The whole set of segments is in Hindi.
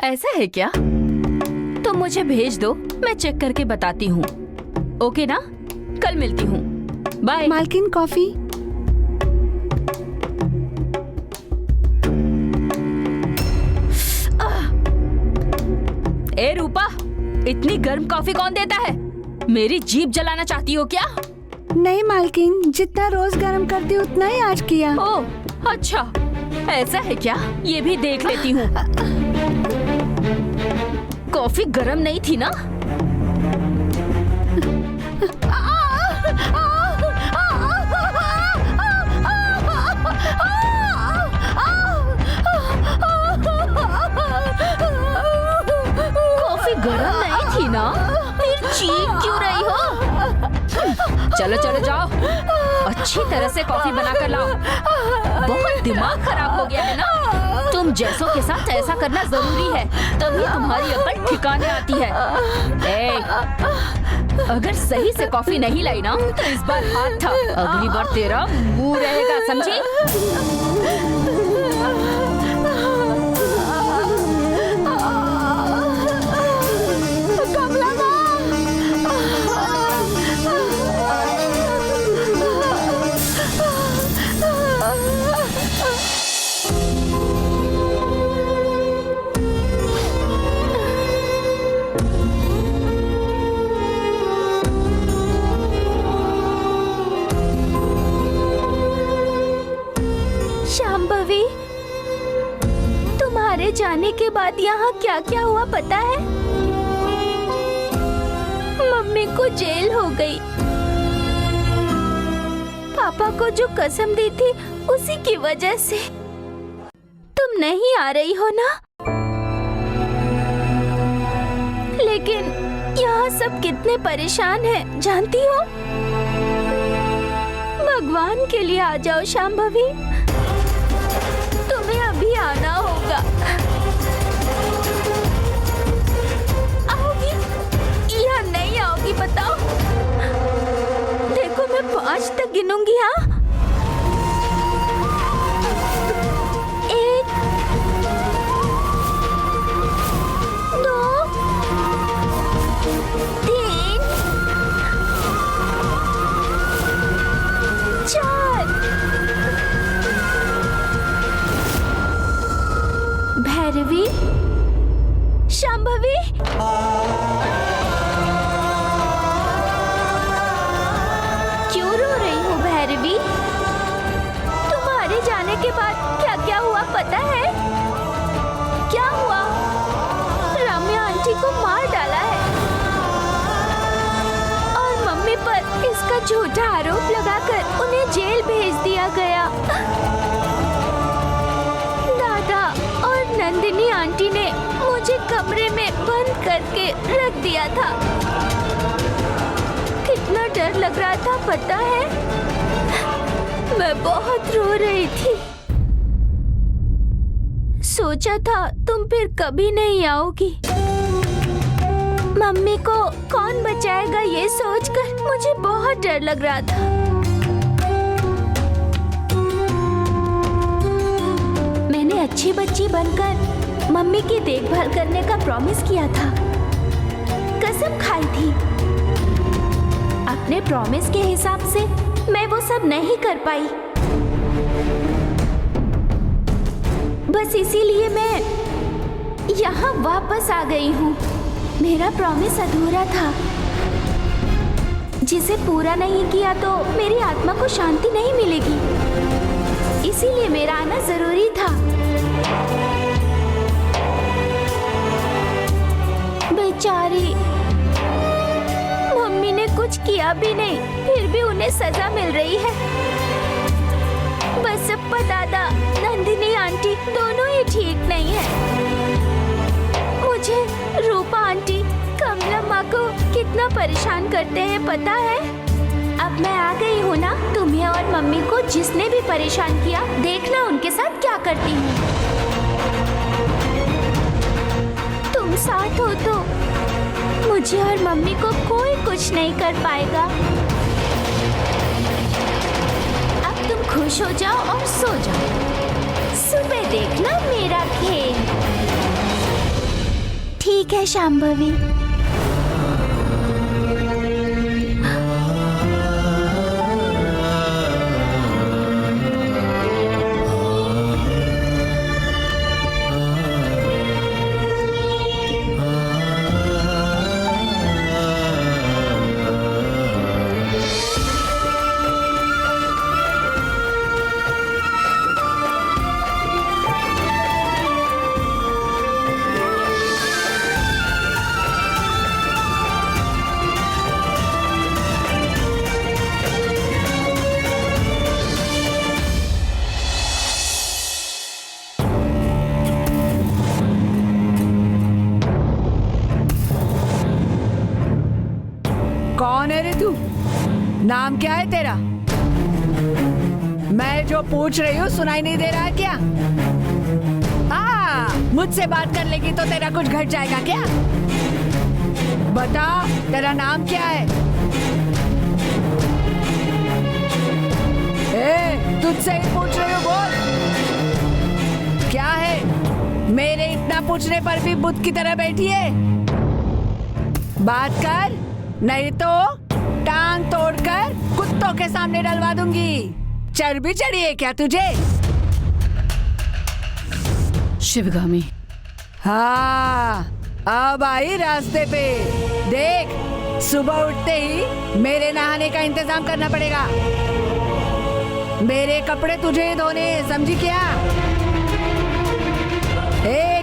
ऐसा है क्या? तो मुझे भेज दो, मैं चेक करके बताती हूँ। ओके ना? कल मिलती हूँ। बाय। मालकिन कॉफी। ए रूपा, इतनी गर्म कॉफी कौन देता है? मेरी जीभ जलाना चाहती हो क्या? नहीं मालकिन, जितना रोज गर्म करती हूँ उतना ही आज किया। ओह अच्छा, ऐसा है क्या? ये भी देख लेती हूँ। कॉफी गर्म नहीं थी ना? कॉफी गर्म नहीं थी ना? फिर चीख क्यों रही हो? चलो चलो जाओ, अच्छी तरह से कॉफी बनाकर लाओ। बहुत दिमाग खराब हो गया है ना? तुम जैसों के साथ ऐसा करना जरूरी है, तभी तुम्हारी अकल ठिकाने आती है। ए, अगर सही से कॉफी नहीं लाई ना तो इस बार हाथ था, अगली बार तेरा मुंह रहेगा, समझी? शांभवी, तुम्हारे जाने के बाद यहाँ क्या क्या हुआ पता है? मम्मी को जेल हो गई। पापा को जो कसम दी थी उसी की वजह से। तुम नहीं आ रही हो ना? लेकिन यहाँ सब कितने परेशान हैं, जानती हो? भगवान के लिए आ जाओ शांभवी, तुम्हें अभी आना होगा। आओगी या नहीं आओगी बताओ? देखो मैं 5 तक गिनूंगी। हाँ, 1 2 3 4। भैरवी, शांभवी, क्यों रो रही हो भैरवी? तुम्हारे जाने के बाद क्या क्या हुआ पता है? क्या हुआ? रम्या आंटी को मार डाला है और मम्मी पर इसका झूठा आरोप लगाकर उन्हें जेल भेज दिया गया। दादा और नंदिनी आंटी ने मुझे कमरे में बंद करके रख दिया था। कितना डर लग रहा था पता है? मैं बहुत रो रही थी। सोचा था तुम फिर कभी नहीं आओगी। मम्मी को कौन बचाएगा ये सोचकर मुझे बहुत डर लग रहा था। मैंने अच्छी बच्ची बनकर मम्मी की देखभाल करने का प्रॉमिस किया था, कसम खाई थी। अपने प्रॉमिस के हिसाब से मैं वो सब नहीं कर पाई। बस इसीलिए मैं यहाँ वापस आ गई हूँ। मेरा प्रॉमिस अधूरा था, जिसे पूरा नहीं किया तो मेरी आत्मा को शांति नहीं मिलेगी। इसीलिए मेरा आना जरूरी था। बेचारी मम्मी ने कुछ किया भी नहीं, फिर भी उन्हें सजा मिल रही है। बसप्पा दादा, नंदिनी आंटी दोनों ही ठीक नहीं है। मुझे रूपा आंटी, कमला माँ को कितना परेशान करते हैं पता है? अब मैं आ गई हूँ ना, तुम्हें और मम्मी को जिसने भी परेशान किया, देखना उनके साथ क्या करती हूँ। तुम साथ हो तो मुझे और मम्मी को कोई कुछ नहीं कर पाएगा। अब तुम खुश हो जाओ और सो जाओ। सुबह देखना मेरा खेल। ठीक है शांभवी। कौन है रे तू? नाम क्या है तेरा? मैं जो पूछ रही हूँ सुनाई नहीं दे रहा है क्या? हाँ, मुझसे बात कर लेगी तो तेरा कुछ घट जाएगा क्या? बता, तेरा नाम क्या है? तुझसे ही पूछ रही हूँ, बोल क्या है? मेरे इतना पूछने पर भी बुत की तरह बैठी है। बात कर, नहीं तो टांग तोड़कर कुत्तों के सामने डलवा दूंगी। चर्बी चढ़ी है क्या तुझे? शिवगामी। हाँ, अब आई रास्ते पे। देख, सुबह उठते ही मेरे नहाने का इंतजाम करना पड़ेगा। मेरे कपड़े तुझे ही धोने, समझी क्या?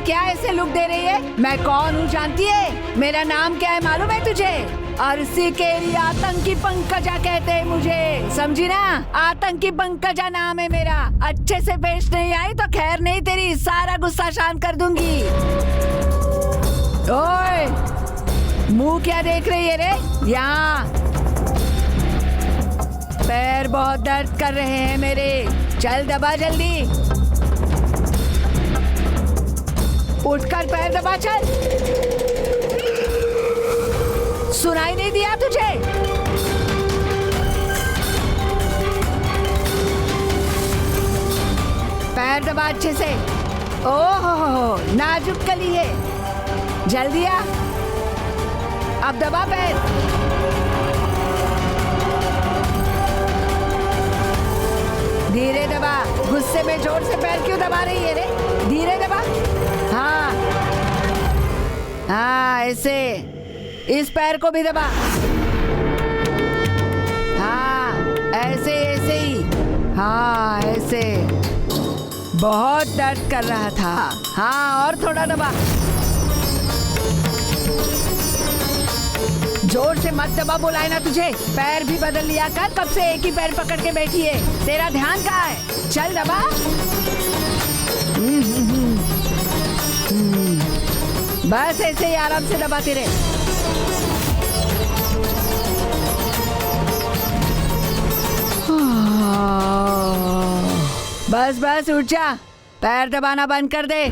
क्या ऐसे लुक दे रही है? मैं कौन हूँ जानती है? मेरा नाम क्या है मालूम है तुझे? अरसी केरी आतंकी पंकजा कहते हैं मुझे, समझी ना? आतंकी पंकजा नाम है मेरा। अच्छे से पेश नहीं आई तो खैर नहीं तेरी, सारा गुस्सा शांत कर दूंगी। ओए, मुंह क्या देख रही है रे? यहाँ पैर बहुत दर्द कर रहे हैं मेरे, चल दबा जल्दी। उठकर पैर दबा चल। सुनाई नहीं दिया तुझे? पैर दबा अच्छे से। ओहो, नाजुक कली है। जल्दी आ, अब दबा पैर। धीरे दबा, गुस्से में जोर से पैर क्यों दबा रही है रे? धीरे दबा। हाँ हाँ, ऐसे। इस पैर को भी दबा। हाँ, ऐसे ऐसे ही। हाँ, ऐसे। बहुत दर्द कर रहा था। हाँ, और थोड़ा दबा। जोर से मत दबा, बुलाए ना तुझे। पैर भी बदल लिया कर, कब से एक ही पैर पकड़ के बैठी है? तेरा ध्यान कहाँ है? चल दबा। बस ऐसे ही आराम से दबाते रहे। बस बस, उठ जा, पैर दबाना बंद कर दे।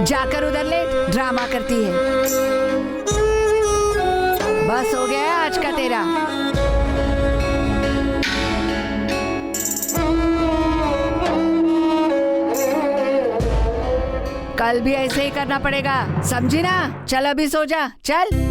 जाकर उधर लेट, ड्रामा करती है। बस हो गया आज का तेरा। कल भी ऐसे ही करना पड़ेगा, समझी ना? चल अभी सो जा, चल।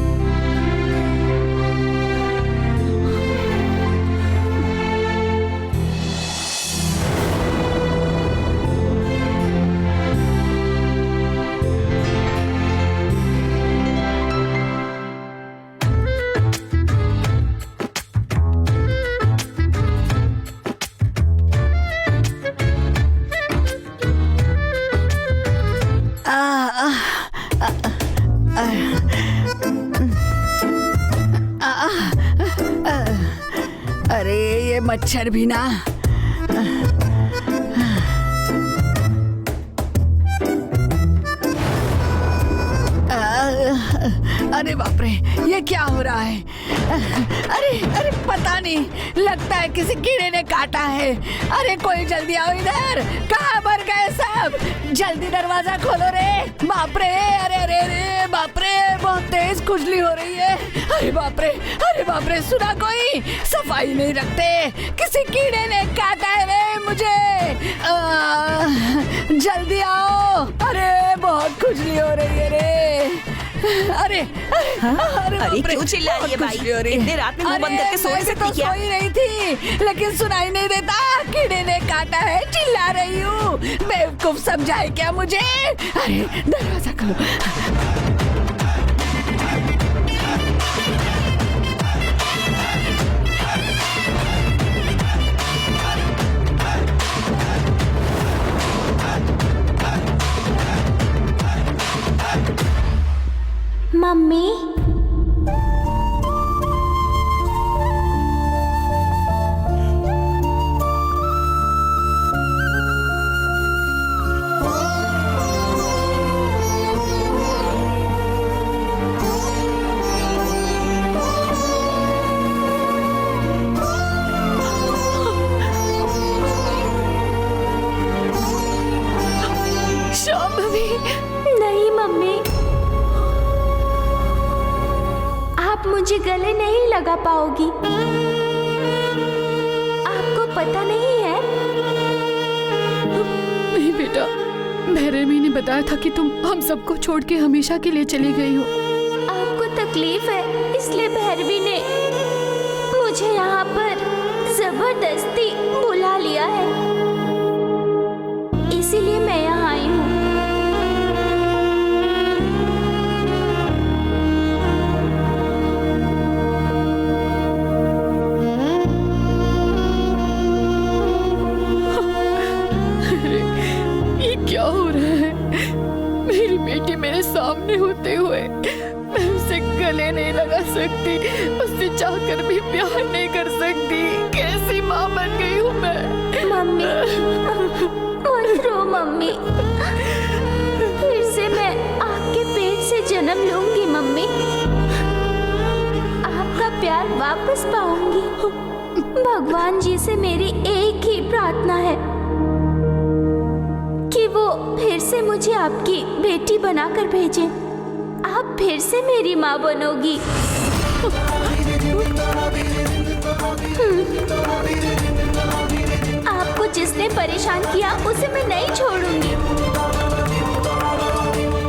अरे ये मच्छर भी ना। अरे बाप रे, ये क्या हो रहा है? अरे अरे, पता नहीं, लगता है किसी कीड़े ने काटा है। अरे कोई जल्दी आओ इधर, कहाँ मर गए सब? जल्दी दरवाजा खोलो रे। बाप रे, अरे अरे अरे, बाप रे, बहुत तेज खुजली हो रही है। अरे बाप रे, अरे बाप रे, सुना कोई? सफाई नहीं रखते, किसी कीड़े ने काटा है रे मुझे। जल्दी आओ। अरे बहुत खुजली हो रही है रे। अरे अरे बाप रे, क्यों चिल्ला रही है बहुत भाई? खुजली हो रही है। इतने रात में मुंह बंद अरे, करके सो नहीं वैसे सकती तो क्या? सो ही रही थी, लेकिन सुनाई नहीं देता। कीड़े ने काटा है, चिल्ला रही हूँ। बेवकूफ समझाए क्या मुझे? अरे दरवाजा खोलो। मम्मी, शांभवी, नहीं मम्मी, आप मुझे गले नहीं लगा पाओगी। आपको पता नहीं है? नहीं बेटा, भैरवी ने बताया था कि तुम हम सबको छोड़ के हमेशा के लिए चली गई हो। आपको तकलीफ है, इसलिए भैरवी ने मुझे यहाँ पर जबरदस्ती बुला लिया है। इसीलिए मैं यहाँ आई हूँ। ये क्या हो रहा है? मेरी बेटी मेरे सामने होते हुए मैं उसे गले नहीं लगा सकती, उससे चाहकर भी प्यार नहीं कर सकती। कैसी माँ बन गई हूँ मैं। मम्मी, मत रो मम्मी। फिर से मैं आपके पेट से जन्म लूंगी मम्मी। आपका प्यार वापस पाऊंगी। भगवान जी से मेरी एक ही प्रार्थना है कि वो फिर से मुझे आपकी बेटी बनाकर भेजें। आप फिर से मेरी माँ बनोगी। आपको जिसने परेशान किया उसे मैं नहीं छोड़ूंगी।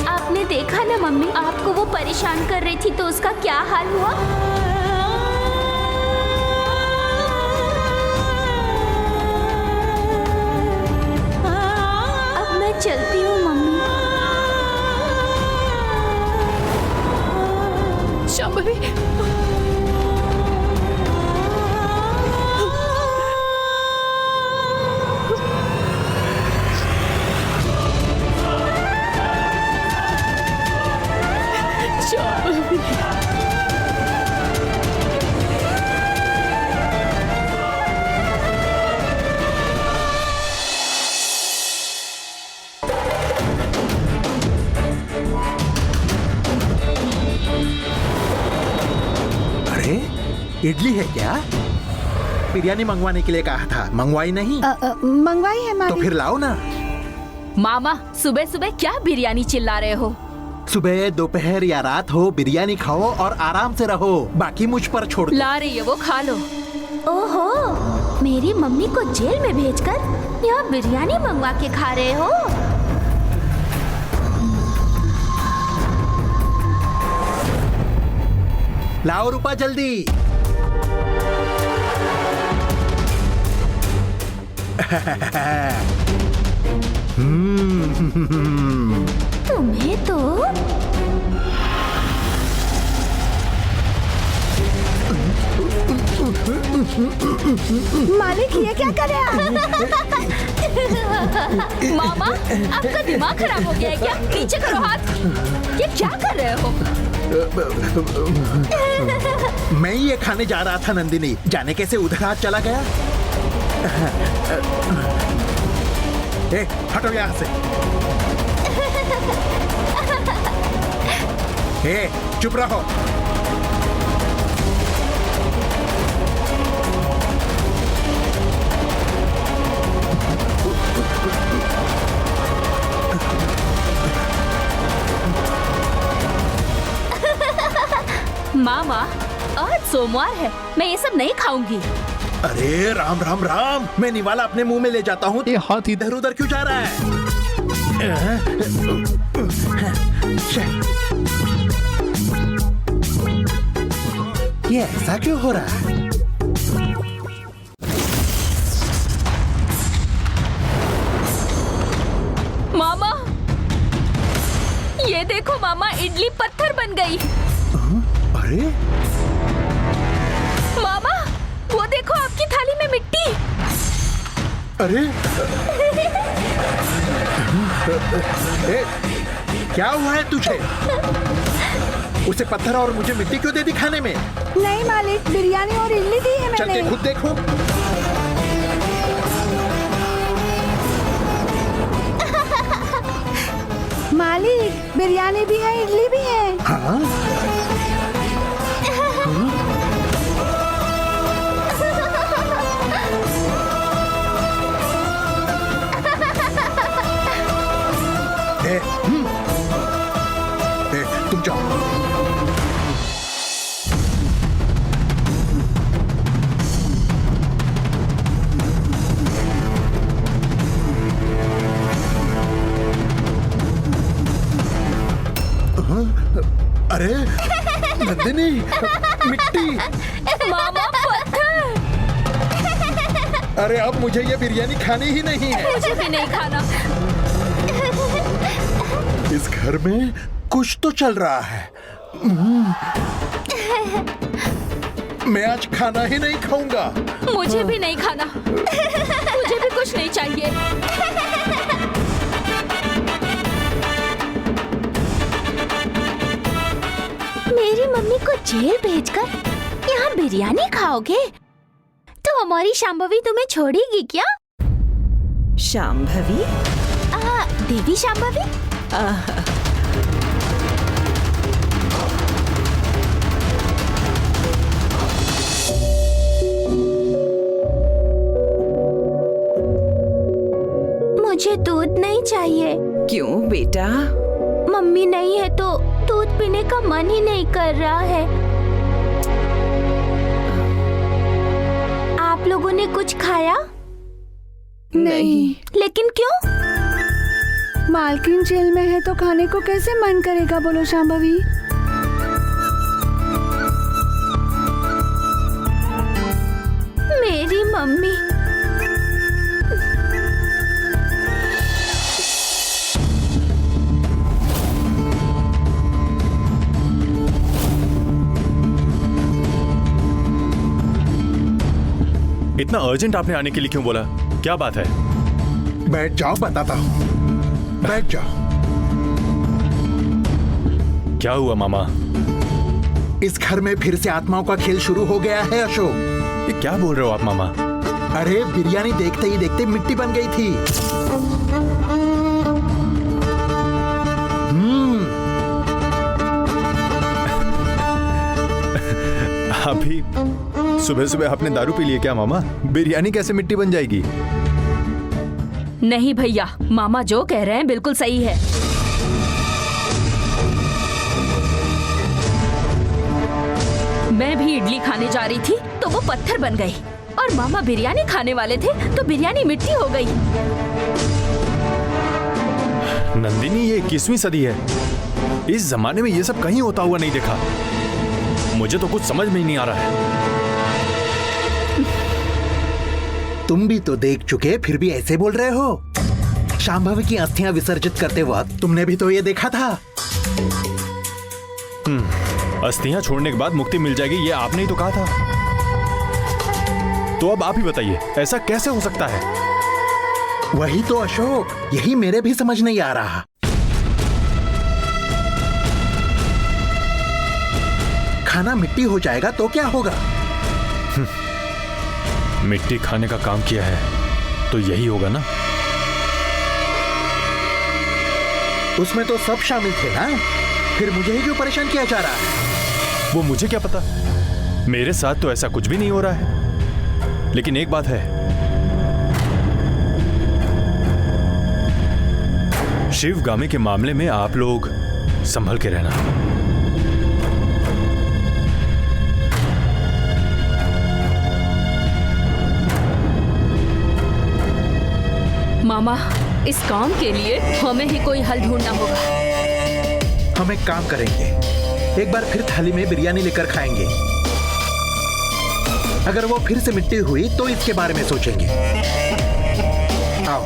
आपने देखा ना मम्मी, आपको वो परेशान कर रही थी तो उसका क्या हाल हुआ। अब मैं चलती हूँ मम्मी। शांभवी, अरे इडली है क्या? बिरयानी मंगवाने के लिए कहा था, मंगवाई नहीं? मंगवाई है तो मामी। फिर लाओ ना। मामा, सुबह सुबह क्या बिरयानी चिल्ला रहे हो? सुबह दोपहर या रात हो, बिरयानी खाओ और आराम से रहो, बाकी मुझ पर छोड़ दो। ला रही है वो, खा लो। ओहो, मेरी मम्मी को जेल में भेजकर यहाँ बिरयानी मंगवा के खा रहे हो। लाओ रूपा जल्दी। तुम्हें तो मालिक ये क्या कर रहे हैं? मामा, आपका दिमाग खराब हो गया है क्या? नीचे करो हाथ। ये क्या कर रहे हो? मैं ये खाने जा रहा था नंदिनी, जाने कैसे उधर हाथ चला गया। ए, हटो यहाँ से। ए, चुप रहो। मामा, आज सोमवार है, मैं ये सब नहीं खाऊंगी। अरे राम राम राम, मैं निवाला अपने मुंह में ले जाता हूँ, ये हाथ इधर उधर क्यों जा रहा है? ये ऐसा क्यों हो रहा है? मामा, ये देखो मामा, इडली पत्थर बन गई। अरे मामा, वो देखो आपकी थाली में मिट्टी। अरे ए, क्या हुआ है तुझे? उसे पत्थर और मुझे मिट्टी क्यों दे दी खाने में? नहीं मालिक, बिरयानी और इडली दी है चल के मैंने। खुद देखो। मालिक, बिरयानी भी है, इडली भी है। हाँ? तुम जाओ। अरे नंदिनी, मिट्टी। मामा, पत्थर। अरे अब मुझे ये बिरयानी खानी ही नहीं है। मुझे भी नहीं खाना। इस घर में कुछ तो चल रहा है। मैं आज खाना ही नहीं खाऊंगा। मुझे भी नहीं खाना। मुझे भी कुछ नहीं चाहिए। मेरी मम्मी को जेल भेजकर यहाँ बिरयानी खाओगे? तो हमारी शांभवी तुम्हें छोड़ेगी क्या? शांभवी? देवी शांभवी? मुझे दूध नहीं चाहिए। क्यों बेटा? मम्मी नहीं है तो दूध पीने का मन ही नहीं कर रहा है। आप लोगों ने कुछ खाया? नहीं। लेकिन क्यों? मालकिन जेल में है तो खाने को कैसे मन करेगा, बोलो शांभवी? मेरी मम्मी। इतना अर्जेंट आपने आने के लिए क्यों बोला? क्या बात है? बैठ जाओ, बताता हूँ। बैठ जाओ। क्या हुआ मामा? इस घर में फिर से आत्माओं का खेल शुरू हो गया है अशोक। ये क्या बोल रहे हो आप मामा? अरे बिरयानी देखते ही देखते मिट्टी बन गई थी। अभी सुबह सुबह आपने दारू पी ली है क्या मामा? बिरयानी कैसे मिट्टी बन जाएगी? नहीं भैया, मामा जो कह रहे हैं बिल्कुल सही है। मैं भी इडली खाने जा रही थी तो वो पत्थर बन गई, और मामा बिरयानी खाने वाले थे तो बिरयानी मिट्टी हो गई। नंदिनी, ये 21वीं सदी है। इस जमाने में ये सब कहीं होता हुआ नहीं देखा। मुझे तो कुछ समझ में ही नहीं आ रहा है। तुम भी तो देख चुके, फिर भी ऐसे बोल रहे हो? शांभवी की अस्थियां विसर्जित करते वक्त तुमने भी तो ये देखा था। अस्थियां छोड़ने के बाद मुक्ति मिल जाएगी, ये आपने ही तो कहा था। तो अब आप ही बताइए, ऐसा कैसे हो सकता है? वही तो अशोक, यही मेरे भी समझ नहीं आ रहा। खाना मिट्टी हो जाएगा तो क्या होगा? मिट्टी खाने का काम किया है तो यही होगा ना? उसमें तो सब शामिल थे ना, फिर मुझे ही क्यों परेशान किया जा रहा है? वो मुझे क्या पता, मेरे साथ तो ऐसा कुछ भी नहीं हो रहा है। लेकिन एक बात है, शिवगामी के मामले में आप लोग संभल के रहना। मामा, इस काम के लिए हमें ही कोई हल ढूंढना होगा। हम एक काम करेंगे, एक बार फिर थाली में बिरयानी लेकर खाएंगे। अगर वो फिर से मिट्टी हुई तो इसके बारे में सोचेंगे। आओ।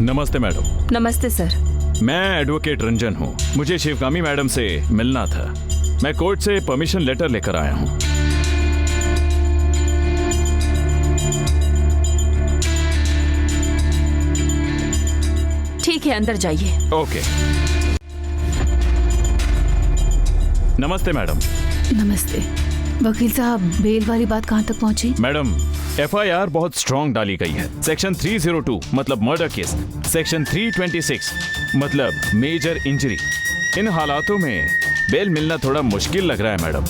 नमस्ते मैडम। नमस्ते सर। मैं एडवोकेट रंजन हूँ। मुझे शिवगामी मैडम से मिलना था। मैं कोर्ट से परमिशन लेटर लेकर आया हूँ। ठीक है, अंदर जाइए। ओके। नमस्ते मैडम। नमस्ते वकील साहब, बेल वाली बात कहाँ तक पहुँची? मैडम, एफआईआर बहुत स्ट्रॉन्ग डाली गई है। सेक्शन 302 मतलब मर्डर केस, सेक्शन 326 मतलब मेजर इंजरी। इन हालातों में बेल मिलना थोड़ा मुश्किल लग रहा है मैडम।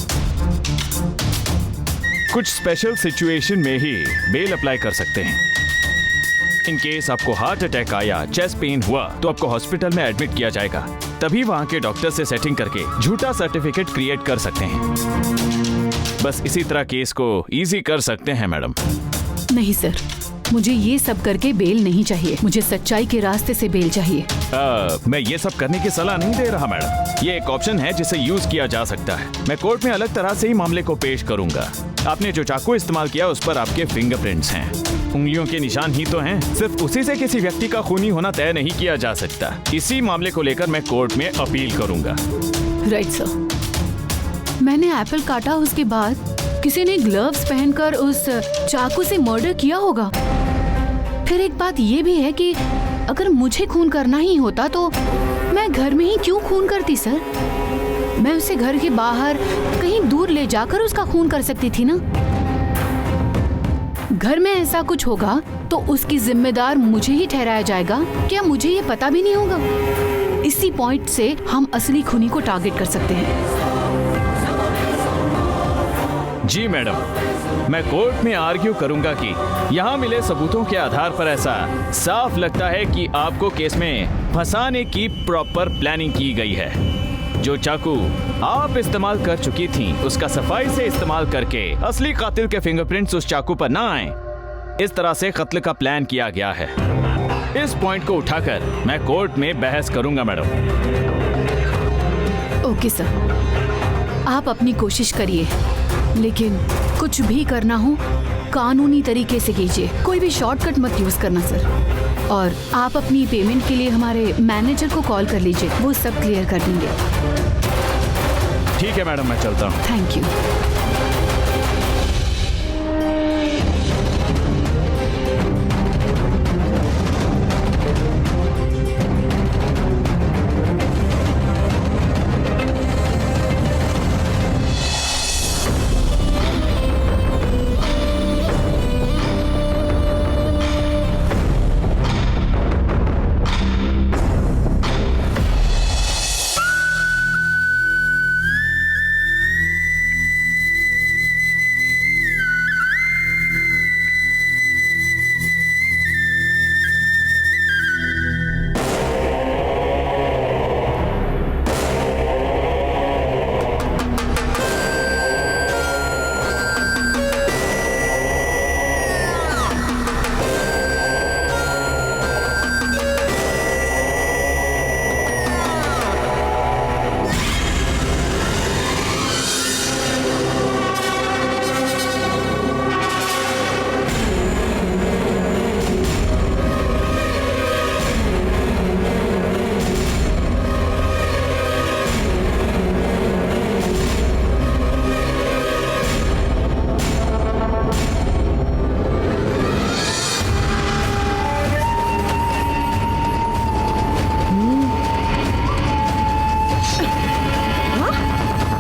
कुछ स्पेशल सिचुएशन में ही बेल अप्लाई कर सकते हैं। इन केस आपको हार्ट अटैक आया, चेस्ट पेन हुआ तो आपको हॉस्पिटल में एडमिट किया जाएगा। तभी वहां के डॉक्टर से सेटिंग करके झूठा सर्टिफिकेट क्रिएट कर सकते हैं। बस इसी तरह केस को इजी कर सकते हैं मैडम। नहीं सर, मुझे ये सब करके बेल नहीं चाहिए। मुझे सच्चाई के रास्ते से बेल चाहिए। मैं ये सब करने की सलाह नहीं दे रहा मैडम। ये एक ऑप्शन है जिसे यूज किया जा सकता है। मैं कोर्ट में अलग तरह से ही मामले को पेश करूंगा। आपने जो चाकू इस्तेमाल किया उस पर आपके फिंगरप्रिंट्स हैं, उंगलियों के निशान ही तो हैं। सिर्फ उसी से किसी व्यक्ति का खूनी होना तय नहीं किया जा सकता। इसी मामले को लेकर मैं कोर्ट में अपील करूंगा। Right sir. मैंने एप्पल काटा, उसके बाद किसी ने ग्लव्स पहनकर उस चाकू से मर्डर किया होगा। फिर एक बात ये भी है कि अगर मुझे खून करना ही होता तो मैं घर में ही क्यों खून करती सर? मैं उसे घर के बाहर कहीं दूर ले जाकर उसका खून कर सकती थी ना। घर में ऐसा कुछ होगा तो उसकी जिम्मेदार मुझे ही ठहराया जाएगा। क्या मुझे ये पता भी नहीं होगा? इसी पॉइंट से हम असली खूनी को टारगेट कर सकते हैं। जी मैडम, मैं कोर्ट में आर्ग्यू करूंगा कि यहाँ मिले सबूतों के आधार पर ऐसा साफ लगता है कि आपको केस में फंसाने की प्रॉपर प्लानिंग की गई है। जो चाकू आप इस्तेमाल कर चुकी थीं, उसका सफाई से इस्तेमाल करके असली कातिल के फिंगरप्रिंट्स उस चाकू पर ना आए, इस तरह से कत्ल का प्लान किया गया है। इस पॉइंट को उठाकर मैं कोर्ट में बहस करूंगा मैडम। ओके सर, आप अपनी कोशिश करिए, लेकिन कुछ भी करना हो कानूनी तरीके से कीजिए। कोई भी शॉर्टकट मत यूज करना सर। और आप अपनी पेमेंट के लिए हमारे मैनेजर को कॉल कर लीजिए, वो सब क्लियर कर देंगे। ठीक है मैडम, मैं चलता हूँ। Thank you.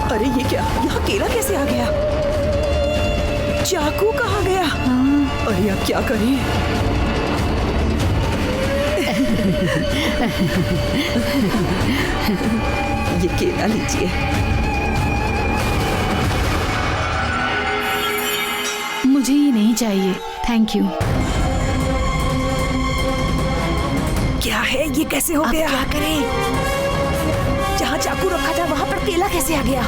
अरे ये क्या, यहाँ केला कैसे आ गया? चाकू कहाँ गया? अरे अब क्या करें? ये केला लीजिए। मुझे ये नहीं चाहिए, थैंक यू। क्या है ये, कैसे हो गया? क्या करें? जहाँ चाकू रखा था वहाँ पर केला कैसे आ गया?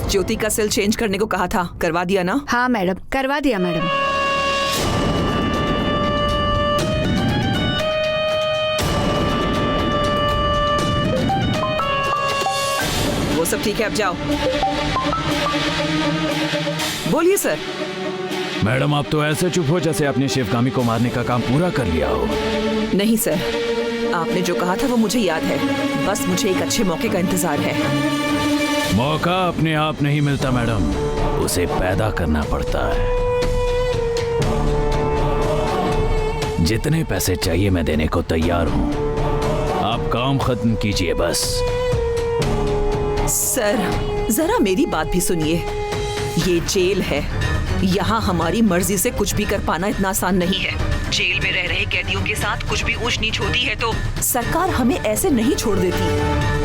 ज्योति का सेल चेंज करने को कहा था, करवा दिया ना? हाँ मैडम, करवा दिया मैडम। वो सब ठीक है, अब जाओ। बोलिए सर। मैडम आप तो ऐसे चुप हो जैसे अपने शिवगामी को मारने का काम पूरा कर लिया हो। नहीं सर, आपने जो कहा था वो मुझे याद है, बस मुझे एक अच्छे मौके का इंतजार है। मौका अपने आप नहीं मिलता मैडम, उसे पैदा करना पड़ता है। जितने पैसे चाहिए मैं देने को तैयार हूँ, आप काम खत्म कीजिए बस। सर जरा मेरी बात भी सुनिए, ये जेल है, यहाँ हमारी मर्जी से कुछ भी कर पाना इतना आसान नहीं है। जेल में रह रहे कैदियों के साथ कुछ भी ऊंच नीच होती है तो सरकार हमें ऐसे नहीं छोड़ देती।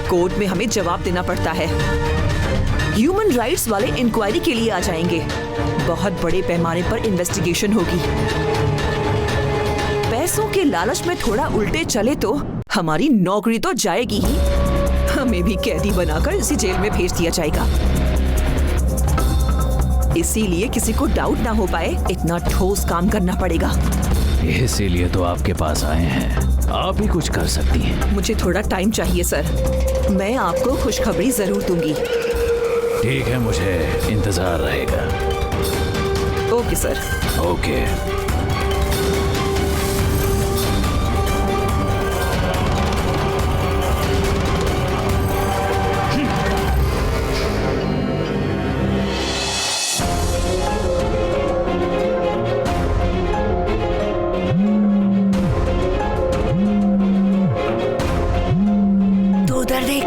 कोर्ट में हमें जवाब देना पड़ता है। ह्यूमन राइट्स वाले इंक्वायरी के लिए आ जाएंगे, बहुत बड़े पैमाने पर इन्वेस्टिगेशन होगी। पैसों के लालच में थोड़ा उल्टे चले तो हमारी नौकरी तो जाएगी ही, हमें भी कैदी बनाकर इसी जेल में भेज दिया जाएगा। इसीलिए किसी को डाउट ना हो पाए इतना ठोस काम करना पड़ेगा। इसीलिए तो आपके पास आए हैं, आप ही कुछ कर सकती हैं। मुझे थोड़ा टाइम चाहिए सर, मैं आपको खुशखबरी जरूर दूंगी। ठीक है, मुझे इंतजार रहेगा। Okay sir. ओके। तू उधर देख।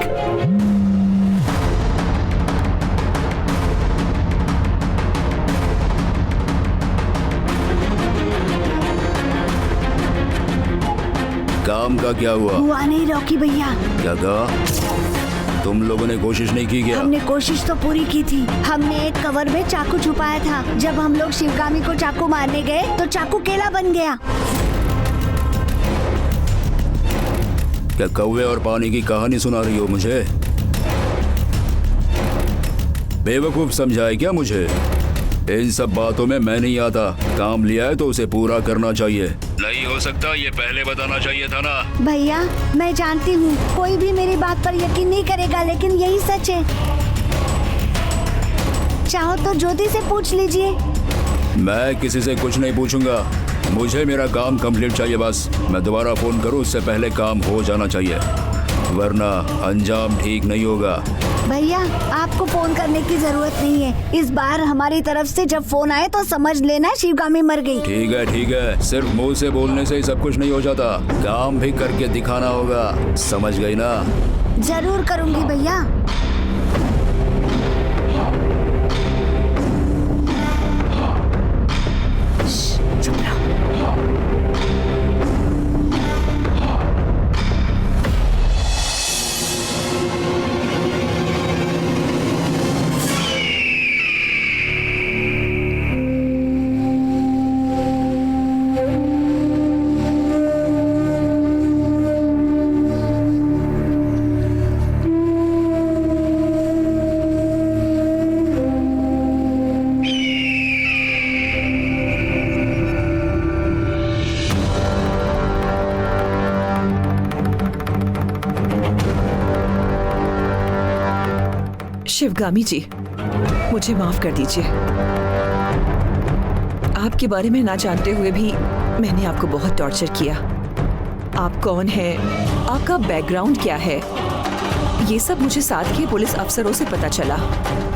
काम का क्या हुआ? हुआ नहीं रॉकी भैया। क्या कहा? तुम लोगों ने कोशिश नहीं की क्या? हमने कोशिश तो पूरी की थी। हमने एक कवर में चाकू छुपाया था। जब हम लोग शिवगामी को चाकू मारने गए तो चाकू केला बन गया। क्या कौवे और पानी की कहानी सुना रही हो मुझे? बेवकूफ समझाए क्या मुझे? इन सब बातों में मैं नहीं आता। काम लिया है तो उसे पूरा करना चाहिए। नहीं हो सकता ये पहले बताना चाहिए था ना। भैया मैं जानती हूँ कोई भी मेरी बात पर यकीन नहीं करेगा, लेकिन यही सच है। चाहो तो ज्योति से पूछ लीजिए। मैं किसी से कुछ नहीं पूछूंगा, मुझे मेरा काम कंप्लीट चाहिए बस। मैं दोबारा फोन करूँ उससे पहले काम हो जाना चाहिए, वरना अंजाम ठीक नहीं होगा। भैया आपको फोन करने की जरूरत नहीं है। इस बार हमारी तरफ से जब फोन आए तो समझ लेना शिवगामी मर गई। ठीक है, सिर्फ मुंह से बोलने से ही सब कुछ नहीं हो जाता, काम भी करके दिखाना होगा, समझ गई ना? जरूर करूँगी भैया। चुप रहो। शिवगामी जी, मुझे माफ कर दीजिए। आपके बारे में ना जानते हुए भी मैंने आपको बहुत टॉर्चर किया। आप कौन हैं? आपका बैकग्राउंड क्या है? ये सब मुझे साथ के पुलिस अफसरों से पता चला।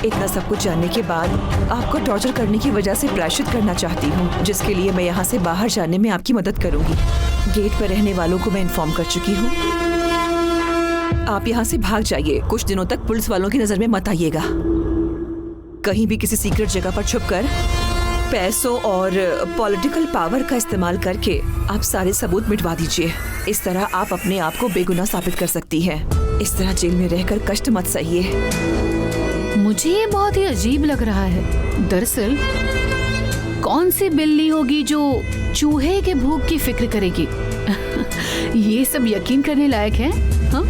इतना सब कुछ जानने के बाद आपको टॉर्चर करने की वजह से प्रायश्चित करना चाहती हूँ, जिसके लिए मैं यहाँ से बाहर जाने में आपकी मदद करूँगी। गेट पर रहने वालों को मैं इन्फॉर्म कर चुकी हूँ। आप यहाँ से भाग जाइए, कुछ दिनों तक पुलिस वालों की नजर में मत आइएगा। कहीं भी किसी सीक्रेट जगह पर छुपकर पैसों और पॉलिटिकल पावर का इस्तेमाल करके आप सारे सबूत मिटवा दीजिए। इस तरह आप अपने आप को बेगुनाह साबित कर सकती हैं। इस तरह जेल में रहकर कष्ट मत सहिए। मुझे ये बहुत ही अजीब लग रहा है। दरअसल कौन सी बिल्ली होगी जो चूहे के भूख की फिक्र करेगी? ये सब यकीन करने लायक है। हाँ?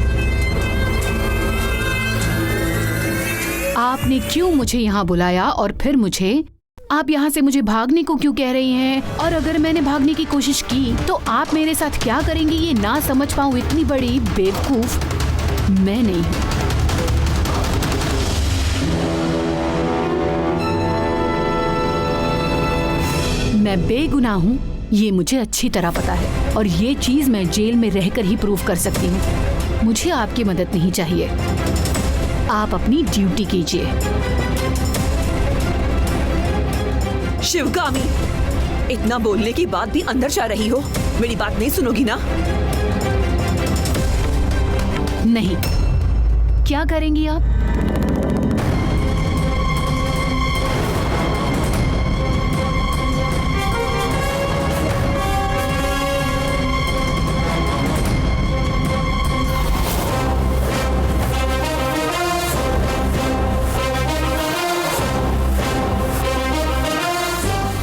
आपने क्यों मुझे यहाँ बुलाया और फिर आप यहाँ से मुझे भागने को क्यों कह रही हैं? और अगर मैंने भागने की कोशिश की तो आप मेरे साथ क्या करेंगी ये ना समझ पाऊँ इतनी बड़ी बेवकूफ मैं नहीं हूँ। मैं बेगुनाह हूँ ये मुझे अच्छी तरह पता है और ये चीज मैं जेल में रहकर ही प्रूव कर सकती हूँ। मुझे आपकी मदद नहीं चाहिए, आप अपनी ड्यूटी कीजिए। शिवगामी, इतना बोलने के बाद भी अंदर जा रही हो, मेरी बात नहीं सुनोगी ना? नहीं। क्या करेंगी आप?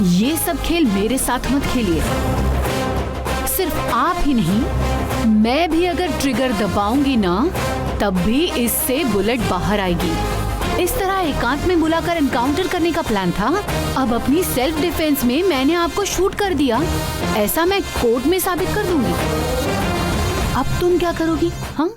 ये सब खेल मेरे साथ मत खेलिए। सिर्फ आप ही नहीं, मैं भी अगर ट्रिगर दबाऊंगी ना तब भी इससे बुलेट बाहर आएगी। इस तरह एकांत में बुलाकर एनकाउंटर करने का प्लान था। अब अपनी सेल्फ डिफेंस में मैंने आपको शूट कर दिया, ऐसा मैं कोर्ट में साबित कर दूंगी। अब तुम क्या करोगी? हाँ,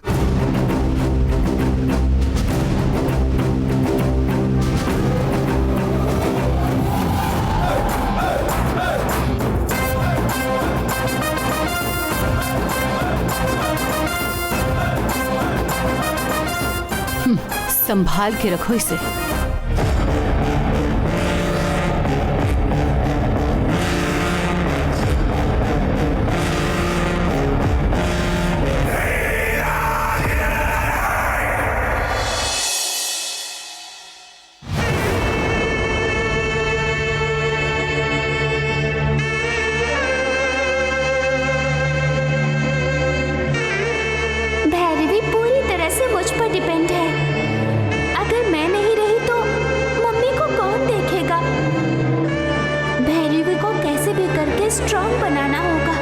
संभाल के रखो इसे। भैरवी पूरी तरह से मुझ पर डिपेंड है। अगर मैं नहीं रही तो मम्मी को कौन देखेगा? भैरवी को कैसे भी करके स्ट्रांग बनाना होगा।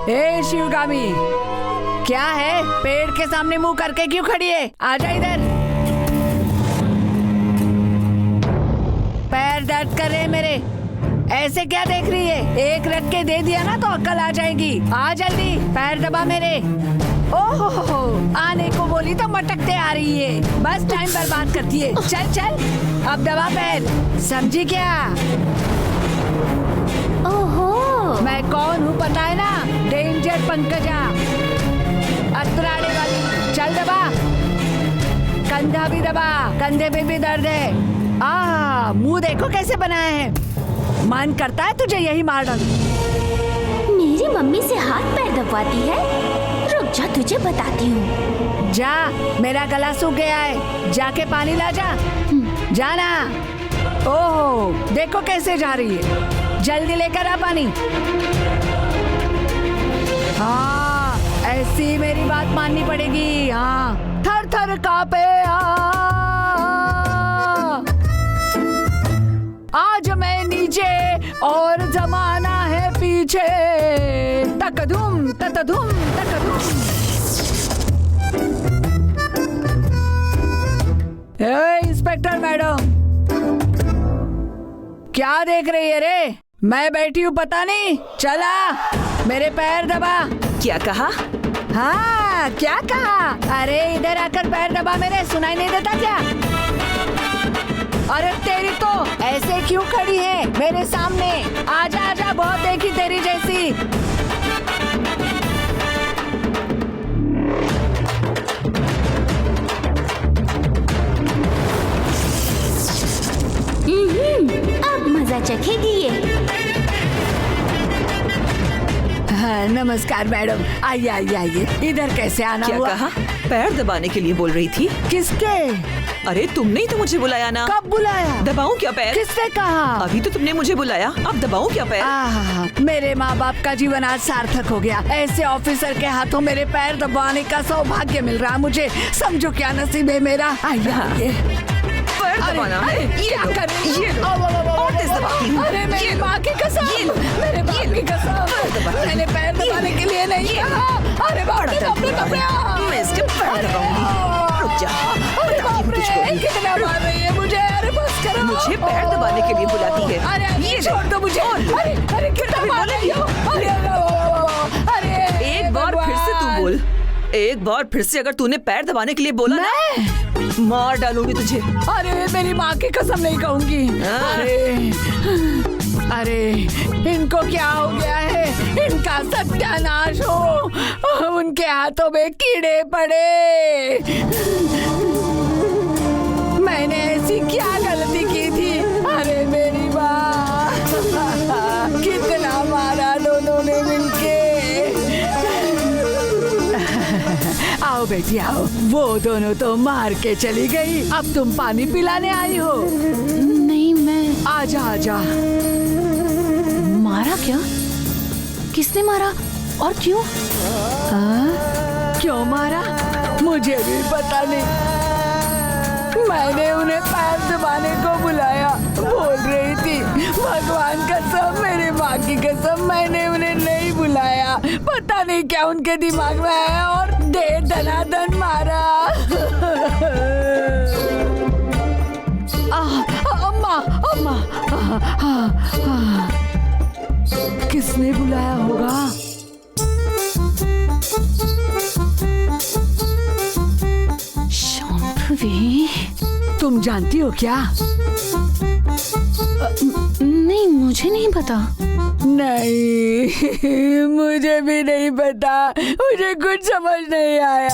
ए शिवगामी, क्या है? पेड़ के सामने मुंह करके क्यों खड़ी है? आजा इधर। पैर दर्द कर रहे हैं मेरे, ऐसे क्या देख रही है? एक रख के दे दिया ना तो अक्ल आ जाएगी। आ जल्दी, पैर दबा मेरे। ओहो, आने को बोली तो मटकते आ रही है, बस टाइम बर्बाद करती है। चल चल, अब दबा पैर, समझी क्या? ओहो, मैं कौन हूँ पता है ना? डेंजर पंकजा, अतराड़े वाली। चल दबा, कंधा भी दबा, कंधे पे भी दर्द है। मुंह देखो कैसे बनाया है, मन करता है तुझे यही मार डालूं। मेरी मम्मी से हाथ पैर दबाती है? रुक जा, तुझे बताती हूँ। जा, मेरा गला सूख गया है, जाके पानी ला जा। जाना। ओहो, देखो कैसे जा रही है, जल्दी लेकर आ पानी। हाँ, ऐसी मेरी बात माननी पड़ेगी। हाँ, थर थर कांपे। आज मैं नीचे और जमाना है पीछे। तकधुम तकधुम तकधुम। इंस्पेक्टर मैडम, क्या देख रही है रे? मैं बैठी हूँ पता नहीं चला? मेरे पैर दबा। क्या कहा? हाँ, क्या कहा? अरे इधर आकर पैर दबा मेरे, सुनाई नहीं देता क्या? अरे तेरी तो ऐसे क्यों खड़ी है मेरे सामने? आजा आजा, बहुत देखी तेरी जैसी। अब मजा चखेगी ये। हाँ, नमस्कार मैडम, आइए आइए आइए। इधर कैसे आना क्या हुआ? कहा? पैर दबाने के लिए बोल रही थी। किसके? अरे तुमने ही तो मुझे बुलाया ना। कब बुलाया? दबाऊं क्या पैर? किसने कहा? अभी तो तुमने मुझे बुलाया, अब दबाऊं क्या पैर? मेरे माँ बाप का जीवन आज सार्थक हो गया। ऐसे ऑफिसर के हाथों मेरे पैर दबाने का सौभाग्य मिल रहा। मुझे समझो क्या नसीब है मेरा। आइए पैर दबाना है। ये लो, ये लो। और तेज दबाती हूँ। अरे मेरी माँ की कसम, मेरे बाप की कसम, मैंने पैर दबाने के लिए नहीं कहा। अरे बाप रे, मैं इसके पैर दबाऊंगी। रुक जा, बताती हूँ तुझको। कितना मार रही है मुझे? अरे बस करो। मुझे पैर दबाने के लिए बुलाती है। अरे ये छोड़ दो मुझे। अरे कितना मार रही हो? अरे एक बार फिर से तू बोल। एक बार फिर से अगर तूने पैर दबाने के लिए बोला ना, मार डालूंगी तुझे। अरे मेरी माँ की कसम नहीं कहूंगी। अरे इनको क्या हो गया है? इनका सत्यानाश हो। उनके हाथों में कीड़े पड़े। मैंने ऐसी क्या गलती की थी? अरे मेरी माँ, कितना मारा दोनों ने मिलके। आओ बेटी आओ। वो दोनों तो मार के चली गई, अब तुम पानी पिलाने आई हो। नहीं, मैं आजा आजा। मारा क्या? किसने मारा और क्यों? क्यों मारा मुझे भी पता नहीं। मैंने उन्हें पैर दबाने को बुलाया, बोल रही थी भगवान कसम, मेरी माँ की कसम, मैंने उन्हें नहीं बुलाया। पता नहीं क्या उनके दिमाग में है और दे दनादन मारा। अम्मा अम्मा, किसने बुलाया होगा? शांभवी, तुम जानती हो क्या? नहीं, मुझे नहीं पता। नहीं, मुझे भी नहीं पता। मुझे कुछ समझ नहीं आया।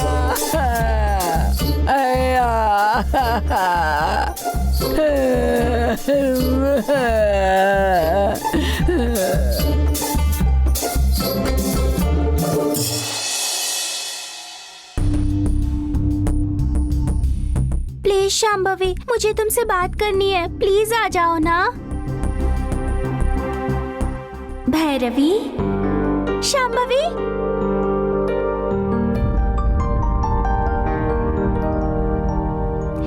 प्लीज शांभवी, मुझे तुमसे बात करनी है। प्लीज आ जाओ ना। भैरवी, शांभवी,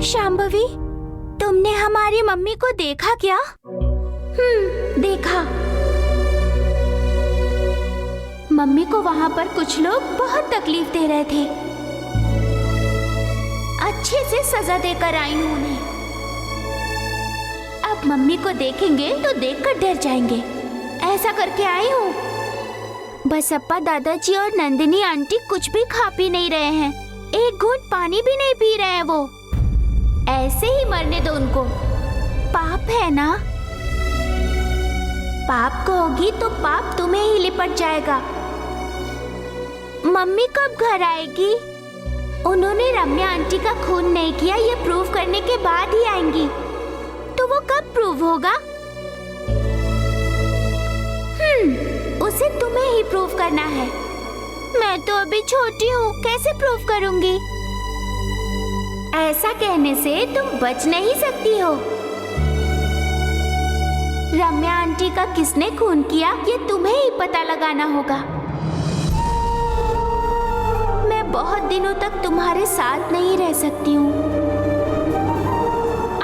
शांभवी, तुमने हमारी मम्मी को देखा क्या? देखा। मम्मी को वहाँ पर कुछ लोग बहुत तकलीफ दे रहे थे। अच्छे से सजा देकर आई हूँ उन्हें। अब मम्मी को देखेंगे तो देखकर डर जाएंगे, ऐसा करके आई हूँ। बसप्पा दादाजी और नंदिनी आंटी कुछ भी खा पी नहीं रहे हैं, एक घूंट पानी भी नहीं पी रहे हैं। वो ऐसे ही मरने दो उनको। पाप है ना? पाप कहोगी तो पाप तुम्हें ही लिपट जाएगा। मम्मी कब घर आएगी? उन्होंने रम्या आंटी का खून नहीं किया ये प्रूव करने के बाद ही आएंगी। तो वो कब प्रूव होगा? उसे तुम्हें ही प्रूव करना है। मैं तो अभी छोटी हूँ, कैसे प्रूव करूंगी? ऐसा कहने से तुम बच नहीं सकती हो। रम्या आंटी का किसने खून किया ये तुम्हें ही पता लगाना होगा। मैं बहुत दिनों तक तुम्हारे साथ नहीं रह सकती हूँ।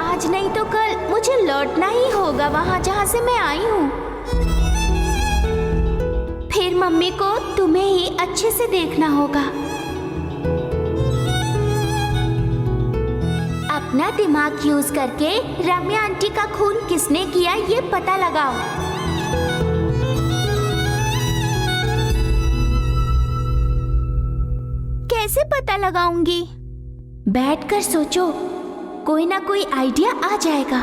आज नहीं तो कल मुझे लौटना ही होगा वहाँ जहाँ से मैं आई हूँ। फिर मम्मी को तुम्हें ही अच्छे से देखना होगा। अपना दिमाग यूज करके रम्या आंटी का खून किसने किया ये पता लगाओ। कैसे पता लगाऊंगी? बैठकर सोचो, कोई ना कोई आइडिया आ जाएगा।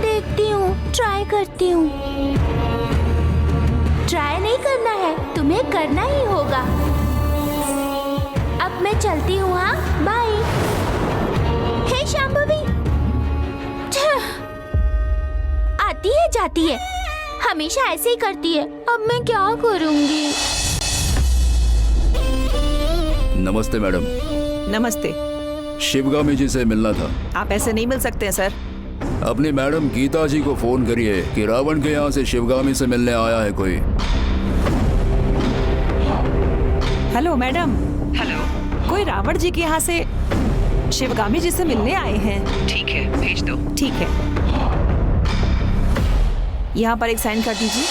देखती हूँ, ट्राई करती हूँ। ट्राई नहीं करना है, तुम्हें करना ही होगा। अब मैं चलती हूँ। हाँ, बाय। हे शांभवी, आती है जाती है, हमेशा ऐसे ही करती है। अब मैं क्या करूंगी? नमस्ते मैडम। नमस्ते। शिवगामी जी से मिलना था। आप ऐसे नहीं मिल सकते हैं सर। अपनी मैडम गीता जी को फोन करिए कि रावण के यहाँ से शिवगामी से मिलने आया है कोई। Hello madam. हेलो। कोई रावण जी के यहाँ से शिवगामी जी से मिलने आए हैं। ठीक है, भेज दो। ठीक है, यहाँ पर एक साइन कर दीजिए।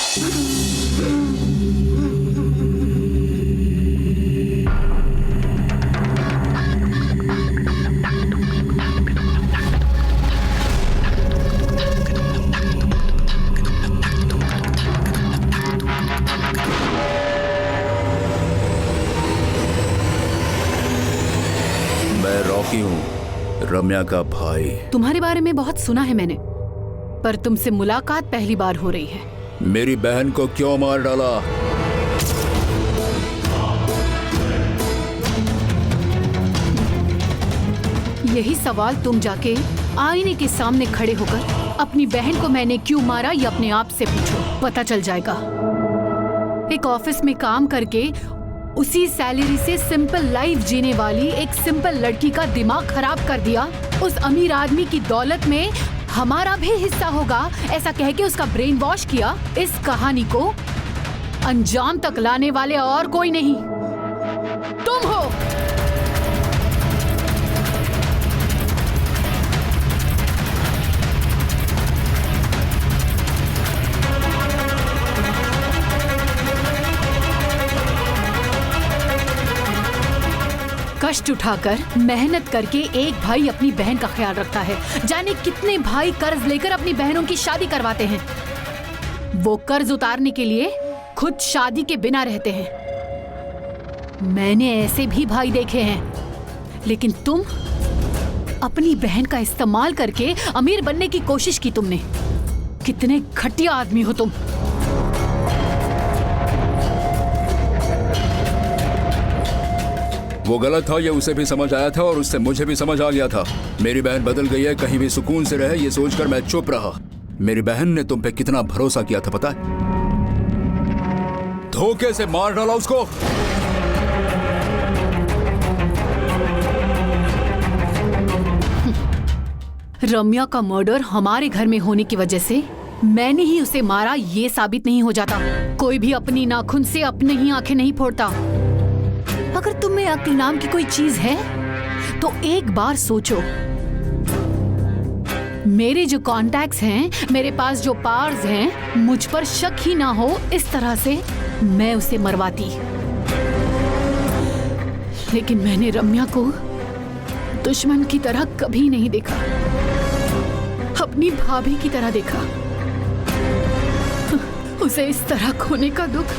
मैं रॉकी हूँ, रम्या का भाई। तुम्हारे बारे में बहुत सुना है मैंने, पर तुमसे मुलाकात पहली बार हो रही है। मेरी बहन को क्यों मार डाला? यही सवाल तुम जाके आईने के सामने खड़े होकर अपनी बहन को मैंने क्यों मारा ये अपने आप से पूछो, पता चल जाएगा। एक ऑफिस में काम करके उसी सैलरी से सिंपल लाइफ जीने वाली एक सिंपल लड़की का दिमाग खराब कर दिया। उस अमीर आदमी की दौलत में हमारा भी हिस्सा होगा ऐसा कह के उसका ब्रेन वॉश किया। इस कहानी को अंजाम तक लाने वाले और कोई नहीं, तुम हो। कष्ट उठाकर मेहनत करके एक भाई अपनी बहन का ख्याल रखता है। जाने कितने भाई कर्ज लेकर अपनी बहनों की शादी करवाते हैं। वो कर्ज उतारने के लिए खुद शादी के बिना रहते हैं। मैंने ऐसे भी भाई देखे हैं, लेकिन तुम अपनी बहन का इस्तेमाल करके अमीर बनने की कोशिश की तुमने। कितने घटिया आदमी हो तुम। वो गलत था, ये उसे भी समझ आया था और उससे मुझे भी समझ आ गया था। मेरी बहन बदल गई है, कहीं भी सुकून से रहे ये सोचकर मैं चुप रहा। मेरी बहन ने तुम पे कितना भरोसा किया था पता है? धोखे से मार डाला उसको। रम्या का मर्डर हमारे घर में होने की वजह से मैंने ही उसे मारा ये साबित नहीं हो जाता। कोई भी अपनी नाखून से अपनी ही आंखें नहीं फोड़ता। अगर तुम में अक्ल नाम की कोई चीज है तो एक बार सोचो। मेरे जो कॉन्टैक्ट्स हैं, मेरे पास जो पावर्स हैं, मुझ पर शक ही ना हो इस तरह से मैं उसे मरवाती। लेकिन मैंने रम्या को दुश्मन की तरह कभी नहीं देखा, अपनी भाभी की तरह देखा। उसे इस तरह खोने का दुख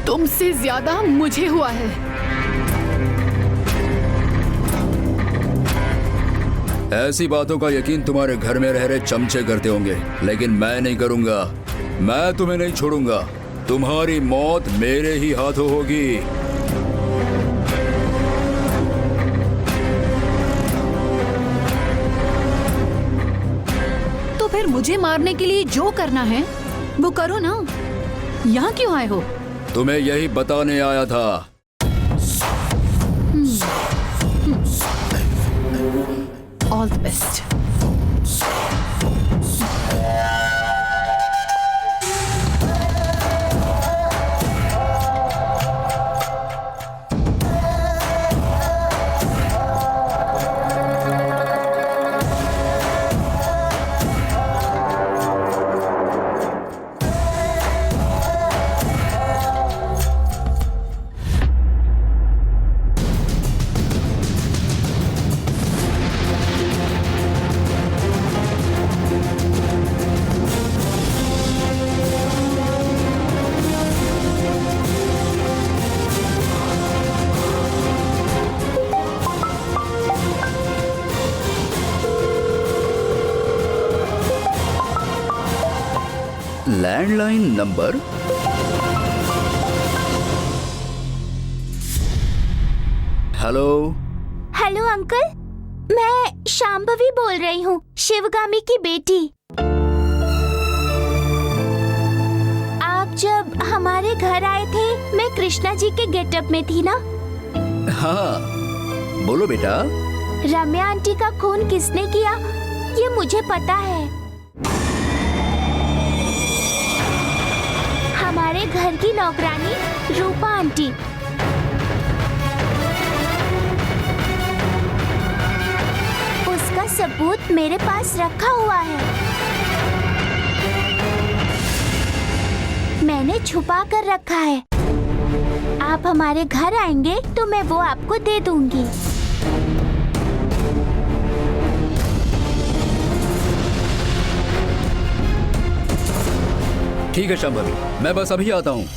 तुमसे ज्यादा मुझे हुआ है। ऐसी बातों का यकीन तुम्हारे घर में रह रहे चमचे करते होंगे, लेकिन मैं नहीं करूंगा। मैं तुम्हें नहीं छोड़ूंगा। तुम्हारी मौत मेरे ही हाथों होगी। तो फिर मुझे मारने के लिए जो करना है वो करो ना। यहाँ क्यों आए हो? तुम्हें यही बताने आया था। All the best. Landline number. Hello. Hello uncle, मैं शांभवी बोल रही हूँ, शिवगामी की बेटी। आप जब हमारे घर आए थे मैं कृष्णा जी के गेटअप में थी ना। हाँ, बोलो बेटा। रम्या आंटी का खून किसने किया ये मुझे पता है। हमारे घर की नौकरानी रूपा आंटी। उसका सबूत मेरे पास रखा हुआ है। मैंने छुपा कर रखा है। आप हमारे घर आएंगे तो मैं वो आपको दे दूंगी। ठीक है शांभवी, मैं बस अभी आता हूँ।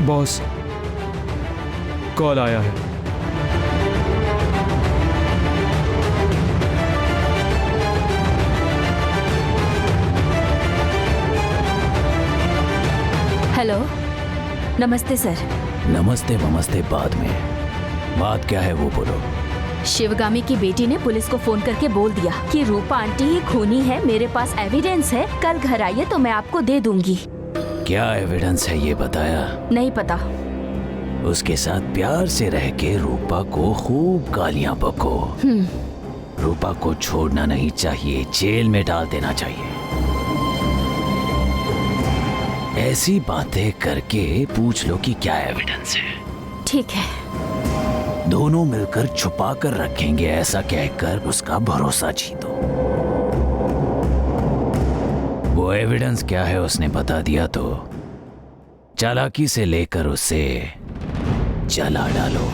बॉस, कॉल आया है। हेलो, नमस्ते सर। नमस्ते वमस्ते बाद में, बात क्या है वो बोलो। शिवगामी की बेटी ने पुलिस को फोन करके बोल दिया कि रूपा आंटी ही खूनी है। मेरे पास एविडेंस है, कल घर आइए तो मैं आपको दे दूंगी। क्या एविडेंस है ये बताया? नहीं पता। उसके साथ प्यार से रह के रूपा को खूब गालियां बको। रूपा को छोड़ना नहीं चाहिए, जेल में डाल देना चाहिए। ऐसी बातें करके पूछ लो कि क्या एविडेंस है। ठीक है। दोनों मिलकर छुपा कर रखेंगे ऐसा कहकर उसका भरोसा जीतो। वो एविडेंस क्या है उसने बता दिया तो चालाकी से लेकर उसे जला डालो।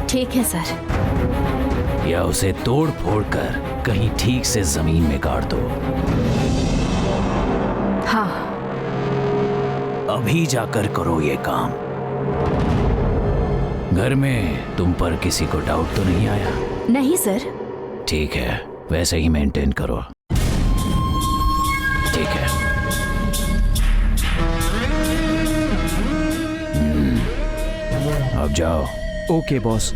ठीक है सर। या उसे तोड़ फोड़ कर कहीं ठीक से जमीन में गाड़ दो। हाँ। अभी जाकर करो ये काम। घर में तुम पर किसी को डाउट तो नहीं आया? नहीं सर। ठीक है, वैसे ही मेंटेन करो। ठीक है। अब जाओ। Okay boss.